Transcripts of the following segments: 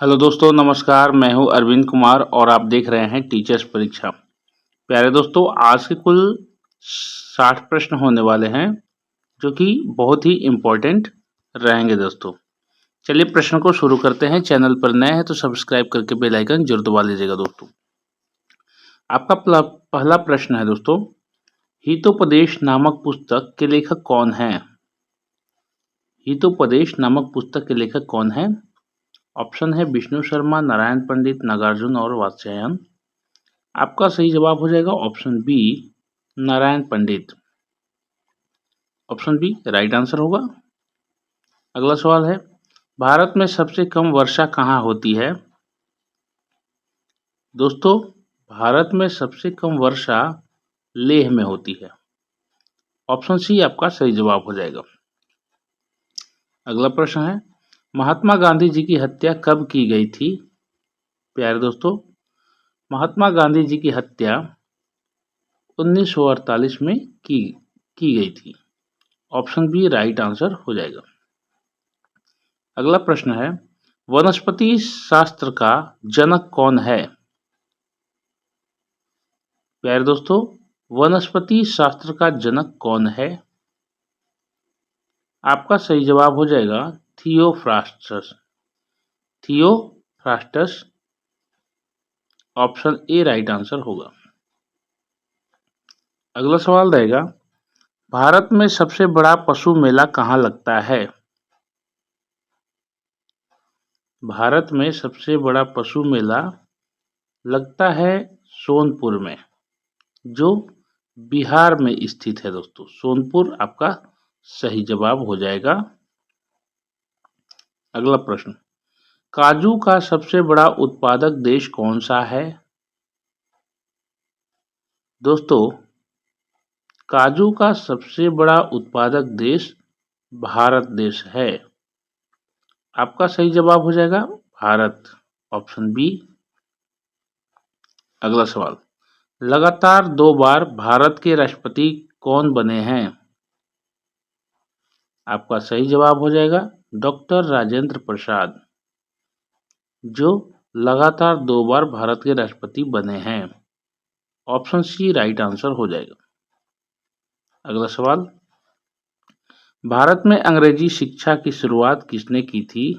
Hello दोस्तों, नमस्कार। मैं हूं अरविंद कुमार और आप देख रहे हैं टीचर्स परीक्षा। प्यारे दोस्तों, आज के कुल 60 प्रश्न होने वाले हैं जो कि बहुत ही इम्पोर्टेंट रहेंगे दोस्तों। चलिए प्रश्न को शुरू करते हैं। चैनल पर नए हैं तो सब्सक्राइब करके बेल आइकन जरूर दबा लीजिएगा दोस्तों। आपका पहला प्रश्न है दोस्तों, हितोपदेश नामक पुस्तक के लेखक कौन हैं? हितोपदेश नामक पुस्तक के लेखक कौन हैं? ऑप्शन है विष्णु शर्मा, नारायण पंडित, नागार्जुन और वात्स्यायन। आपका सही जवाब हो जाएगा ऑप्शन बी, नारायण पंडित। ऑप्शन बी राइट आंसर होगा। अगला सवाल है, भारत में सबसे कम वर्षा कहाँ होती है? दोस्तों, भारत में सबसे कम वर्षा लेह में होती है। ऑप्शन सी आपका सही जवाब हो जाएगा। अगला प्रश्न है, महात्मा गांधी जी की हत्या कब की गई थी? प्यारे दोस्तों, महात्मा गांधी जी की हत्या 1948 में की गई थी। ऑप्शन बी राइट आंसर हो जाएगा। अगला प्रश्न है, वनस्पति शास्त्र का जनक कौन है? प्यारे दोस्तों, वनस्पति शास्त्र का जनक कौन है? आपका सही जवाब हो जाएगा Theophrastus. Theophrastus. Option A right answer होगा। अगला सवाल रहेगा, भारत में सबसे बड़ा पशु मेला कहाँ लगता है? भारत में सबसे बड़ा पशु मेला लगता है सोनपुर में, जो बिहार में स्थित है दोस्तों। सोनपुर आपका सही जवाब हो जाएगा। अगला प्रश्न, काजू का सबसे बड़ा उत्पादक देश कौन सा है? दोस्तों, काजू का सबसे बड़ा उत्पादक देश भारत देश है। आपका सही जवाब हो जाएगा भारत। Option B. अगला सवाल, लगातार 2 बार भारत के राष्ट्रपति कौन बने हैं? आपका सही जवाब हो जाएगा डॉक्टर राजेंद्र प्रसाद, जो लगातार 2 बार भारत के राष्ट्रपति बने हैं। ऑप्शन सी राइट आंसर हो जाएगा। अगला सवाल, भारत में अंग्रेजी शिक्षा की शुरुआत किसने की थी?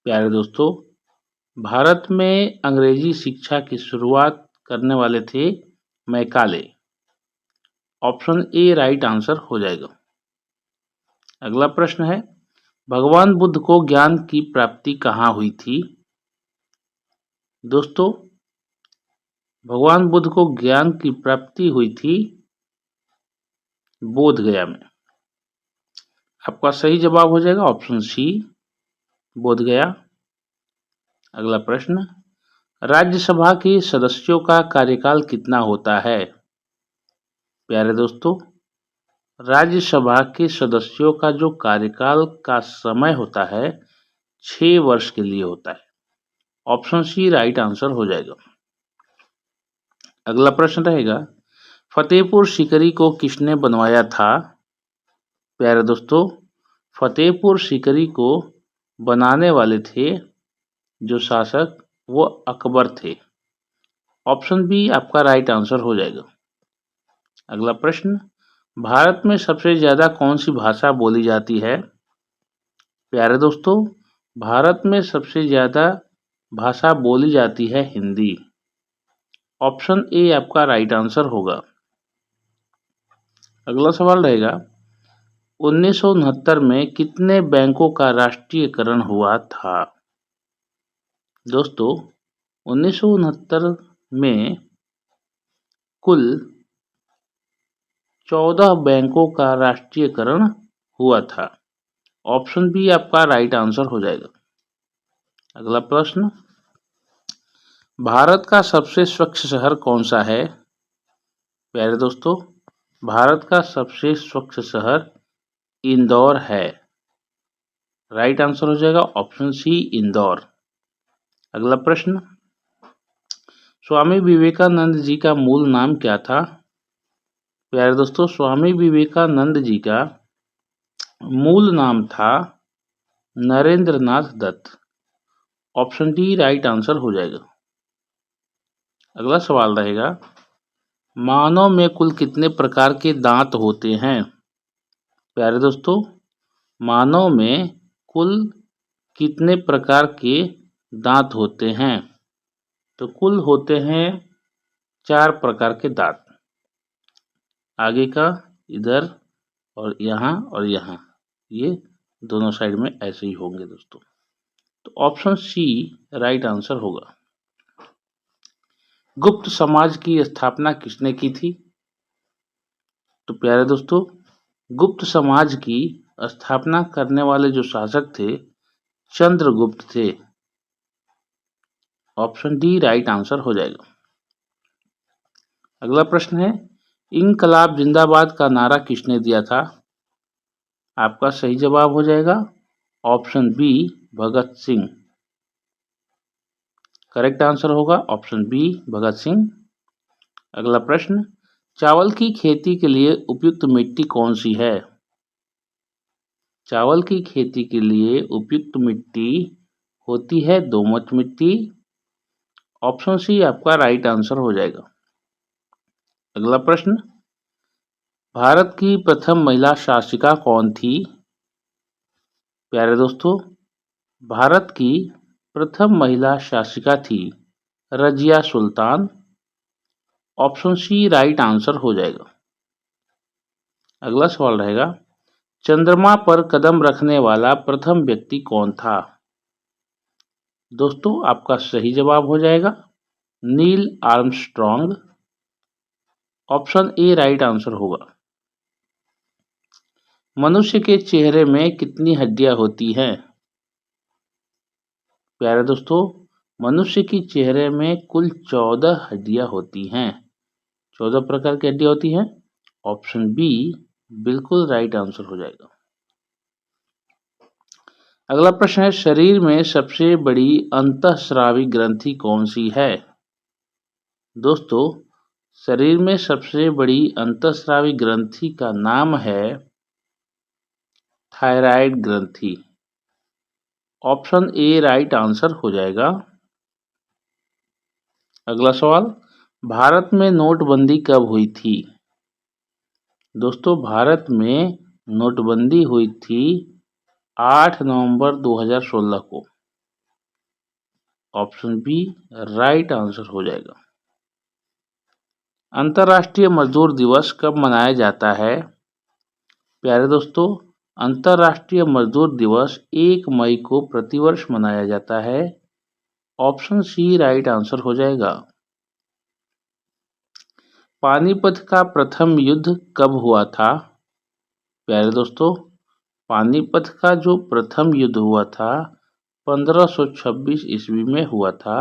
प्यारे दोस्तों, भारत में अंग्रेजी शिक्षा की शुरुआत करने वाले थे Macaulay. Option A right answer हो जाएगा। अगला प्रश्न है, भगवान बुद्ध को ज्ञान की प्राप्ति कहाँ हुई थी? दोस्तों, भगवान बुद्ध को ज्ञान की प्राप्ति हुई थी बोध गया में। आपका सही जवाब हो जाएगा ऑप्शन सी, बोध गया। अगला प्रश्न, राज्यसभा के सदस्यों का कार्यकाल कितना होता है? प्यारे दोस्तों, राज्यसभा के सदस्यों का जो कार्यकाल का समय होता है 6 वर्ष के लिए होता है। ऑप्शन सी राइट आंसर हो जाएगा। अगला प्रश्न रहेगा, फतेहपुर सीकरी को किसने बनवाया था? प्यारे दोस्तों, फतेहपुर सीकरी को बनाने वाले थे जो शासक, वो अकबर थे। ऑप्शन बी आपका राइट आंसर हो जाएगा। अगला प्रश्न, भारत में सबसे ज्यादा कौन सी भाषा बोली जाती है? प्यारे दोस्तों, भारत में सबसे ज्यादा भाषा बोली जाती है हिंदी। ऑप्शन ए आपका राइट आंसर होगा। अगला सवाल रहेगा, 1969 में कितने बैंकों का राष्ट्रीयकरण हुआ था? दोस्तों, 1969 में कुल 14 बैंकों का राष्ट्रीयकरण हुआ था। ऑप्शन बी आपका राइट आंसर हो जाएगा। अगला प्रश्न, भारत का सबसे स्वच्छ शहर कौन सा है? प्यारे दोस्तों, भारत का सबसे स्वच्छ शहर इंदौर है। राइट आंसर हो जाएगा ऑप्शन सी, इंदौर। अगला प्रश्न, स्वामी विवेकानंद जी का मूल नाम क्या था? प्यारे दोस्तों, स्वामी विवेकानंद जी का मूल नाम था Narendra Nath Datta. Option D right answer हो जाएगा। अगला सवाल रहेगा, मानव में कुल कितने प्रकार के दांत होते हैं? प्यारे दोस्तों, मानव में कुल कितने प्रकार के दांत होते हैं? तो कुल होते हैं 4 प्रकार के दांत। आगे का, इधर और यहाँ, ये दोनों साइड में ऐसे ही होंगे दोस्तों। तो ऑप्शन सी राइट आंसर होगा। गुप्त समाज की स्थापना किसने की थी? तो प्यारे दोस्तों, गुप्त समाज की स्थापना करने वाले जो शासक थे, चंद्रगुप्त थे। ऑप्शन डी राइट आंसर हो जाएगा। अगला प्रश्न है, इंकलाब जिंदाबाद का नारा किसने दिया था? आपका सही जवाब हो जाएगा option B Bhagat Singh. Correct answer होगा ऑप्शन बी भगत सिंह। अगला प्रश्न, चावल की खेती के लिए उपयुक्त मिट्टी कौन सी है? चावल की खेती के लिए उपयुक्त मिट्टी होती है दोमट मिट्टी। ऑप्शन सी आपका राइट आंसर हो जाएगा। अगला प्रश्न, भारत की प्रथम महिला शासिका कौन थी? प्यारे दोस्तों, भारत की प्रथम महिला शासिका थी Razia Sultan. Option C right answer हो जाएगा। अगला सवाल रहेगा, चंद्रमा पर कदम रखने वाला प्रथम व्यक्ति कौन था? दोस्तों, आपका सही जवाब हो जाएगा Neil Armstrong. Option A right answer होगा। मनुष्य के चेहरे में कितनी हड्डियां होती हैं? प्यारे दोस्तों, मनुष्य की चेहरे में कुल 14 हड्डियां होती हैं। 14 प्रकार की हड्डियां होती हैं। ऑप्शन बी बिल्कुल राइट आंसर हो जाएगा। अगला प्रश्न है, शरीर में सबसे बड़ी अंतःस्रावी ग्रंथि कौन सी है? दोस्तों, शरीर में सबसे बड़ी अंतःस्रावी ग्रंथि का नाम है थायराइड ग्रंथि। ऑप्शन ए राइट आंसर हो जाएगा। अगला सवाल, भारत में नोटबंदी कब हुई थी? दोस्तों, भारत में नोटबंदी हुई थी 8 नवंबर 2016 को। ऑप्शन बी राइट आंसर हो जाएगा। अंतर्राष्ट्रीय मजदूर दिवस कब मनाया जाता है? प्यारे दोस्तों, अंतर्राष्ट्रीय मजदूर दिवस 1 मई को प्रतिवर्ष मनाया जाता है। ऑप्शन सी राइट आंसर हो जाएगा। पानीपत का प्रथम युद्ध कब हुआ था? प्यारे दोस्तों, पानीपत का जो प्रथम युद्ध हुआ था 1526 ईस्वी में हुआ था।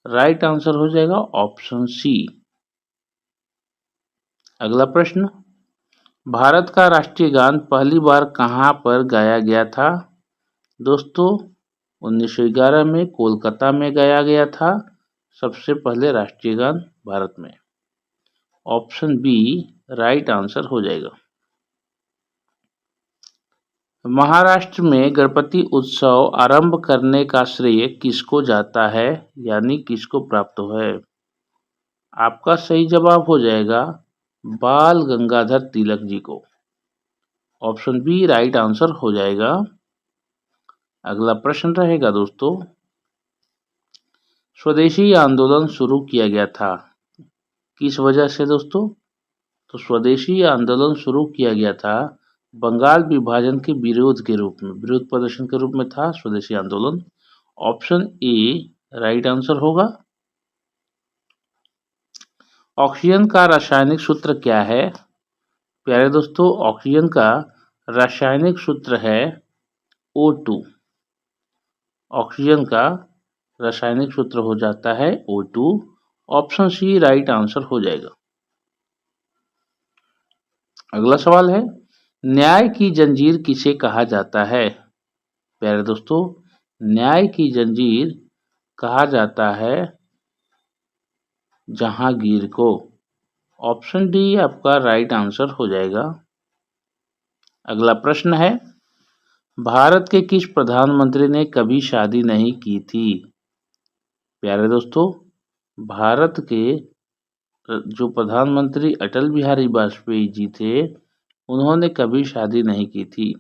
राइट आंसर हो जाएगा ऑप्शन सी। अगला प्रश्न, भारत का राष्ट्रीय गान पहली बार कहां पर गाया गया था? दोस्तों, 1911 में कोलकाता में गाया गया था सबसे पहले राष्ट्रीय गान भारत में। ऑप्शन बी राइट आंसर हो जाएगा। महाराष्ट्र में गणपति उत्सव आरंभ करने का श्रेय किसको जाता है, यानी किसको प्राप्त है? आपका सही जवाब हो जाएगा बाल गंगाधर तिलक जी को। ऑप्शन बी राइट आंसर हो जाएगा। अगला प्रश्न रहेगा दोस्तों, स्वदेशी आंदोलन शुरू किया गया था किस वजह से दोस्तों? तो स्वदेशी आंदोलन शुरू किया गया था बंगाल विभाजन के विरोध के रूप में, विरोध प्रदर्शन के रूप में था स्वदेशी आंदोलन। ऑप्शन ए राइट आंसर होगा। ऑक्सीजन का रासायनिक सूत्र क्या है? प्यारे दोस्तों, ऑक्सीजन का रासायनिक सूत्र है O2। ऑक्सीजन का रासायनिक सूत्र हो जाता है O2। Option C right answer हो जाएगा। अगला सवाल है, न्याय की जंजीर किसे कहा जाता है? प्यारे दोस्तों, न्याय की जंजीर कहा जाता है जहांगीर को। ऑप्शन डी आपका राइट आंसर हो जाएगा। अगला प्रश्न है, भारत के किस प्रधानमंत्री ने कभी शादी नहीं की थी? प्यारे दोस्तों, भारत के जो प्रधानमंत्री अटल बिहारी वाजपेयी जी थे, उन्होंने कभी शादी नहीं की थी।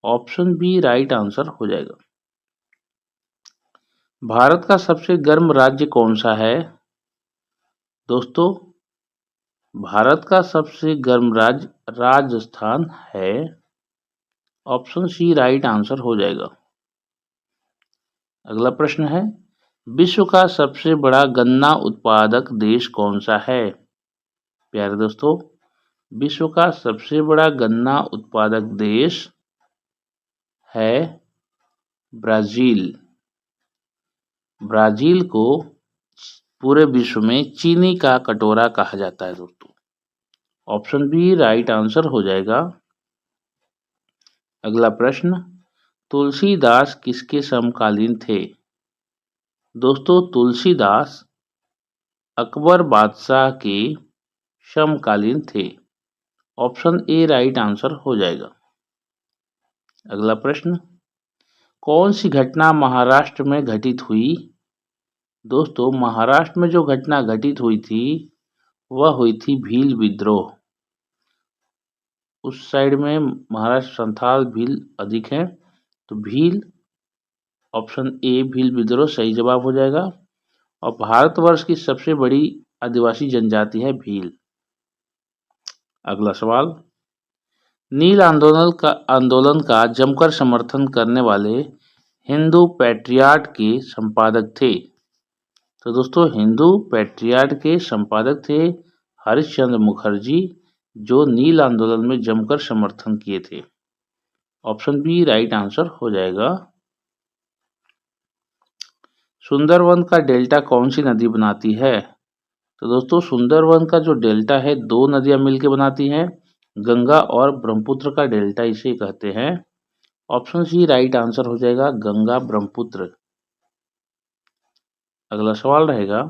ऑप्शन बी राइट आंसर हो जाएगा। भारत का सबसे गर्म राज्य कौन सा है? दोस्तों, भारत का सबसे गर्म राज्य राजस्थान है। ऑप्शन सी राइट आंसर हो जाएगा। अगला प्रश्न है, विश्व का सबसे बड़ा गन्ना उत्पादक देश कौन सा है? प्यारे दोस्तों, विश्व का सबसे बड़ा गन्ना उत्पादक देश है ब्राजील। ब्राजील को पूरे विश्व में चीनी का कटोरा कहा जाता है दोस्तों। ऑप्शन बी राइट आंसर हो जाएगा। अगला प्रश्न, तुलसीदास किसके समकालीन थे? दोस्तों, तुलसीदास अकबर बादशाह के समकालीन थे। ऑप्शन ए राइट आंसर हो जाएगा। अगला प्रश्न, कौन सी घटना महाराष्ट्र में घटित हुई? दोस्तों, महाराष्ट्र में जो घटना घटित हुई थी वह हुई थी भील विद्रोह। उस साइड में महाराष्ट्र संथाल भील अधिक हैं, तो भील ऑप्शन ए भील विद्रोह सही जवाब हो जाएगा। और भारतवर्ष की सबसे बड़ी आदिवासी जनजाति है भील। अगला सवाल, नील आंदोलन का जमकर समर्थन करने वाले हिंदू पैट्रियाट के संपादक थे? तो दोस्तों, हिंदू पैट्रियाट के संपादक थे हरिश्चंद्र मुखर्जी, जो नील आंदोलन में जमकर समर्थन किए थे। ऑप्शन बी राइट आंसर हो जाएगा। सुंदरवन का डेल्टा कौन सी नदी बनाती है? तो दोस्तों, सुंदरवन का जो डेल्टा है दो नदियां मिलकर बनाती हैं, गंगा और ब्रह्मपुत्र का डेल्टा इसे कहते हैं। ऑप्शन सी राइट आंसर हो जाएगा, गंगा ब्रह्मपुत्र। अगला सवाल रहेगा,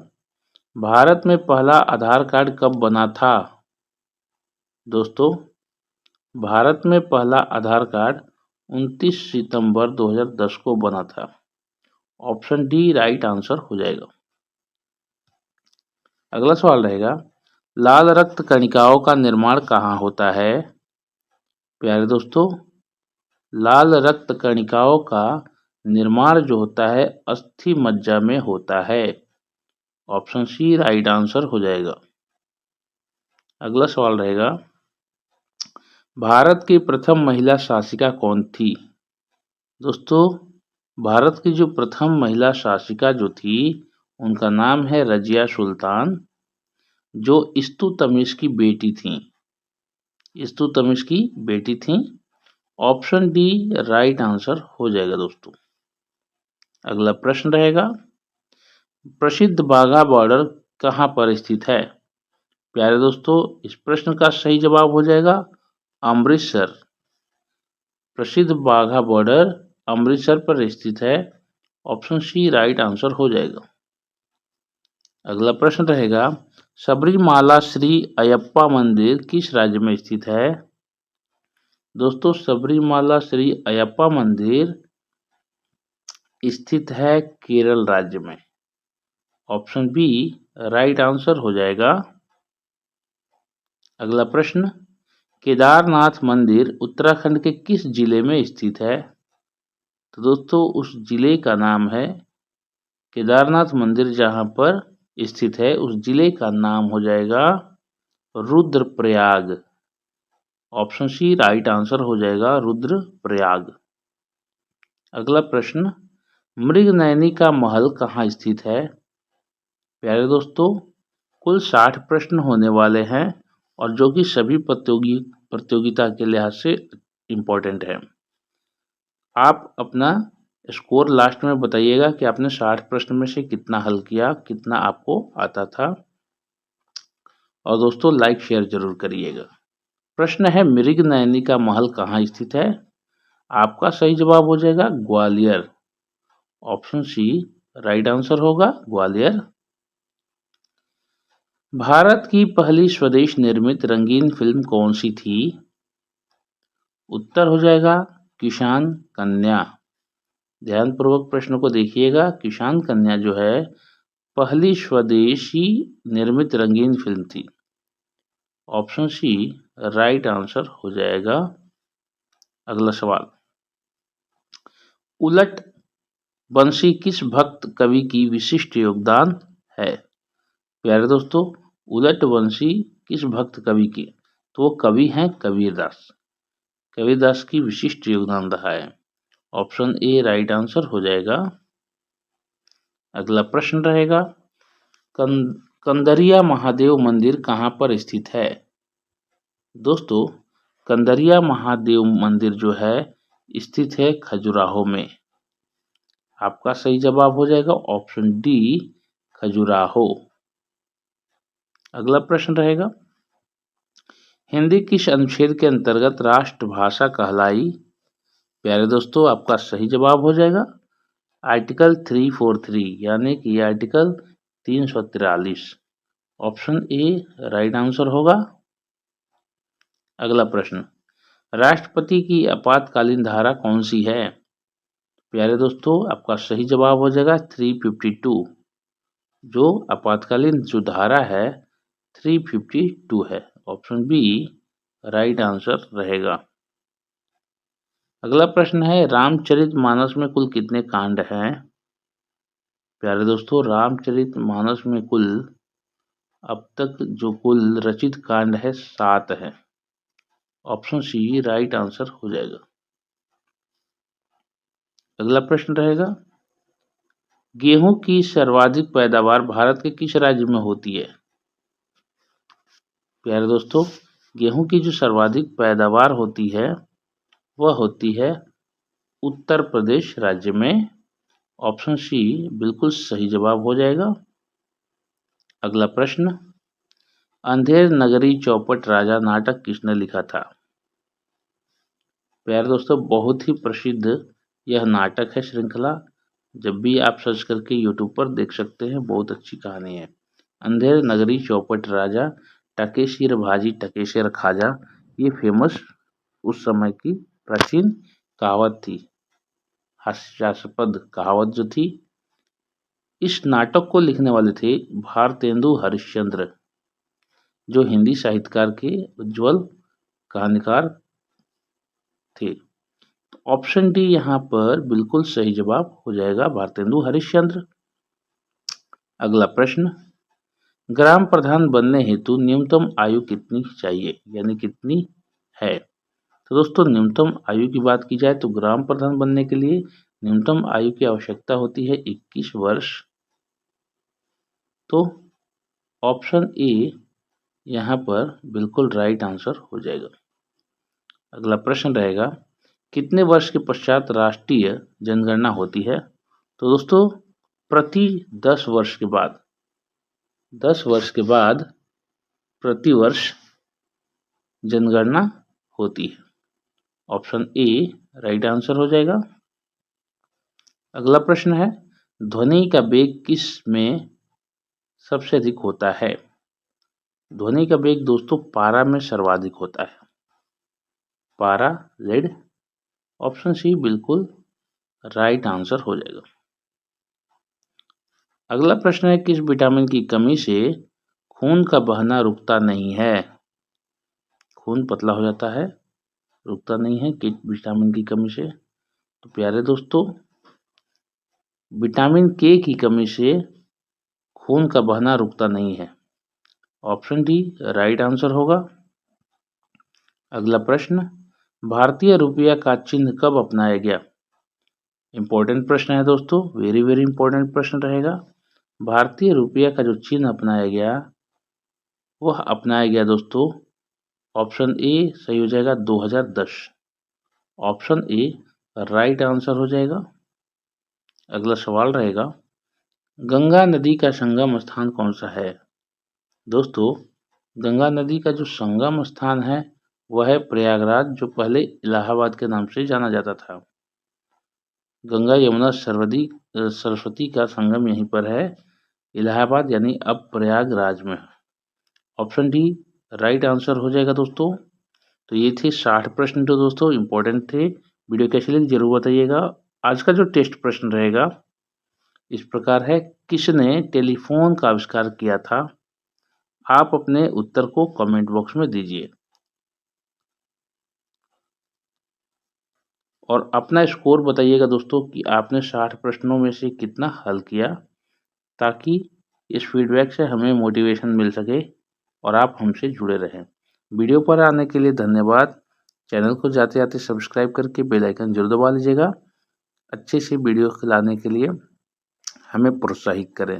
भारत में पहला आधार कार्ड कब बना था? दोस्तों, भारत में पहला आधार कार्ड 29 सितंबर 2010 को बना था। ऑप्शन डी राइट आंसर हो जाएगा। अगला सवाल रहेगा, लाल रक्त कणिकाओं का निर्माण कहाँ होता है? प्यारे दोस्तों, लाल रक्त कणिकाओं का निर्माण जो होता है अस्थि मज्जा में होता है। ऑप्शन सी राइट आंसर हो जाएगा। अगला सवाल रहेगा, भारत की प्रथम महिला शासिका कौन थी? दोस्तों, भारत की जो प्रथम महिला शासिका जो थी उनका नाम है रजिया सुल्तान, जो इल्तुतमिश की बेटी थी। इल्तुतमिश की बेटी थी। ऑप्शन डी राइट आंसर हो जाएगा दोस्तों। अगला प्रश्न रहेगा, प्रसिद्ध बाघा बॉर्डर कहाँ पर स्थित है? प्यारे दोस्तों, इस प्रश्न का सही जवाब हो जाएगा अमृतसर। प्रसिद्ध बाघा बॉर्डर अमृतसर पर स्थित है। ऑप्शन सी राइट आंसर हो जाएगा। अगला प्रश्न रहेगा, सबरीमाला श्री अयप्पा मंदिर किस राज्य में स्थित है? दोस्तों, सबरीमाला श्री अयप्पा मंदिर स्थित है केरल राज्य में। ऑप्शन बी राइट आंसर हो जाएगा। अगला प्रश्न, केदारनाथ मंदिर उत्तराखंड के किस जिले में स्थित है? तो दोस्तों, उस जिले का नाम है केदारनाथ मंदिर जहां पर स्थित है उस जिले का नाम हो जाएगा Rudraprayag. Option C right answer हो जाएगा, रुद्रप्रयाग। अगला प्रश्न, मृगनयनी का महल कहाँ स्थित है? प्यारे दोस्तों, कुल 60 प्रश्न होने वाले हैं और जो कि सभी प्रतियोगिता के लिहाज से इम्पोर्टेंट है। आप अपना स्कोर लास्ट में बताइएगा कि आपने 60 प्रश्न में से कितना हल किया, कितना आपको आता था। और दोस्तों, लाइक शेयर जरूर करिएगा। प्रश्न है, मृगनयनी का महल कहाँ स्थित है? आपका सही जवाब हो जाएगा Gwalior. Option C right answer होगा, ग्वालियर। भारत की पहली स्वदेश निर्मित रंगीन फिल्म कौन सी थी? उत्तर हो जाएगा किसान कन्या। ध्यानपूर्वक प्रश्न को देखिएगा। किसान कन्या जो है पहली स्वदेशी निर्मित रंगीन फिल्म थी। ऑप्शन सी राइट आंसर हो जाएगा। अगला सवाल, उलट बंसी किस भक्त कवि की विशिष्ट योगदान है? प्यारे दोस्तों, उलट बंसी किस भक्त कवि की? तो वो कवि हैं कबीरदास। कबीरदास की विशिष्ट योगदान रहा है। ऑप्शन ए राइट आंसर हो जाएगा। अगला प्रश्न रहेगा, कंदरिया महादेव मंदिर कहाँ पर स्थित है? दोस्तों, कंदरिया महादेव मंदिर जो है स्थित है खजुराहो में। आपका सही जवाब हो जाएगा ऑप्शन डी खजुराहो। अगला प्रश्न रहेगा, हिंदी किस अनुच्छेद के अंतर्गत राष्ट्रभाषा कहलाई? प्यारे दोस्तों, आपका सही जवाब हो जाएगा आर्टिकल 343 यानी कि article 343। Option A right answer होगा। अगला प्रश्न, राष्ट्रपति की आपातकालीन धारा कौन सी है? प्यारे दोस्तों, आपका सही जवाब हो जाएगा 352। जो आपातकालीन जो धारा है 352 है। ऑप्शन बी राइट आंसर रहेगा। अगला प्रश्न है, रामचरितमानस में कुल कितने कांड हैं? प्यारे दोस्तों, रामचरितमानस में कुल अब तक जो कुल रचित कांड है 7 है। ऑप्शन सी राइट आंसर हो जाएगा। अगला प्रश्न रहेगा, गेहूं की सर्वाधिक पैदावार भारत के किस राज्य में होती है? प्यारे दोस्तों, गेहूं की जो सर्वाधिक पैदावार होती है वह होती है उत्तर प्रदेश राज्य में। ऑप्शन सी बिल्कुल सही जवाब हो जाएगा। अगला प्रश्न, अंधेर नगरी चौपट राजा नाटक किसने लिखा था? प्यारे दोस्तों, बहुत ही प्रसिद्ध यह नाटक है श्रृंखला। जब भी आप सर्च करके यूट्यूब पर देख सकते हैं, बहुत अच्छी कहानी है। अंधेर नगरी चौपट राजा, टकेशिर भाजी टकेशिर खाजा, ये फेमस उस समय की प्राचीन कहावत थी, हास्यास्पद कहावत जो थी। इस नाटक को लिखने वाले थे भारतेंदु हरिश्चंद्र, जो हिंदी साहित्यकार के उज्जवल कहानीकार थे। ऑप्शन डी यहाँ पर बिल्कुल सही जवाब हो जाएगा, भारतेंदु हरिश्चंद्र। अगला प्रश्न, ग्राम प्रधान बनने हेतु न्यूनतम आयु कितनी चाहिए यानी कितनी है? तो दोस्तों, न्यूनतम आयु की बात की जाए तो ग्राम प्रधान बनने के लिए न्यूनतम आयु की आवश्यकता होती है 21 वर्ष। तो ऑप्शन ए यहाँ पर बिल्कुल राइट आंसर हो जाएगा। अगला प्रश्न रहेगा, कितने वर्ष के पश्चात राष्ट्रीय जनगणना होती है? तो दोस्तों, प्रति 10 वर्ष के बाद 10 वर्ष के बाद प्रति वर्ष जनगणना होती है। ऑप्शन ए राइट आंसर हो जाएगा। अगला प्रश्न है, ध्वनि का वेग किस में सबसे अधिक होता है? ध्वनि का वेग दोस्तों पारा में सर्वाधिक होता है। पारा लेड। ऑप्शन सी बिल्कुल राइट आंसर हो जाएगा। अगला प्रश्न है, किस विटामिन की कमी से खून का बहना रुकता नहीं है? खून पतला हो जाता है, रुकता नहीं है किस विटामिन की कमी से? तो प्यारे दोस्तों, विटामिन के की कमी से खून का बहना रुकता नहीं है। ऑप्शन डी राइट आंसर होगा। अगला प्रश्न, भारतीय रुपया का चिन्ह कब अपनाया गया? इंपॉर्टेंट प्रश्न है दोस्तों, वेरी वेरी इंपॉर्टेंट प्रश्न रहेगा। भारतीय रुपया का जो चिन्ह अपनाया गया वह अपनाया गया दोस्तों, ऑप्शन ए सही हो जाएगा 2010। ऑप्शन ए राइट आंसर हो जाएगा। अगला सवाल रहेगा, गंगा नदी का संगम स्थान कौन सा है? दोस्तों, गंगा नदी का जो संगम स्थान है वह है प्रयागराज, जो पहले इलाहाबाद के नाम से जाना जाता था। गंगा यमुना सरस्वती का संगम यहीं पर है, इलाहाबाद यानी अब प्रयागराज में। ऑप्शन डी राइट आंसर हो जाएगा दोस्तों। तो ये थे 60 प्रश्न जो दोस्तों इंपॉर्टेंट थे वीडियो कैसी लगी जरूर बताइएगा। आज का जो टेस्ट प्रश्न रहेगा इस प्रकार है, किसने टेलीफोन का आविष्कार किया था? आप अपने उत्तर को कमेंट बॉक्स में दीजिए और अपना स्कोर बताइएगा दोस्तों कि आपने 60 प्रश्नों में से कितना हल किया, ताकि इस फीडबैक से हमें मोटिवेशन मिल सके और आप हमसे जुड़े रहें। वीडियो पर आने के लिए धन्यवाद। चैनल को जाते जाते सब्सक्राइब करके बेल आइकन जरूर दबा लीजिएगा। अच्छे से वीडियो लाने के लिए हमें प्रोत्साहित करें।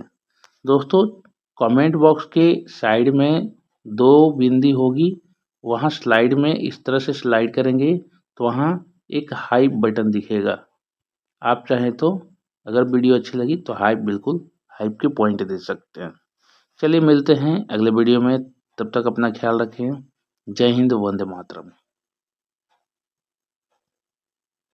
दोस्तों, कमेंट बॉक्स के साइड में 2 बिंदी होगी, वहाँ स्लाइड में इस तरह से स्लाइड करेंगे तो वहाँ एक हाइप बटन दिखेगा। आप चाहें तो अगर वीडियो अच्छी लगी तो हाइप, बिल्कुल हाइप के पॉइंट दे सकते हैं। चलिए मिलते हैं अगले वीडियो में, तब तक अपना ख्याल रखें। जय हिंद, वंदे मातरम।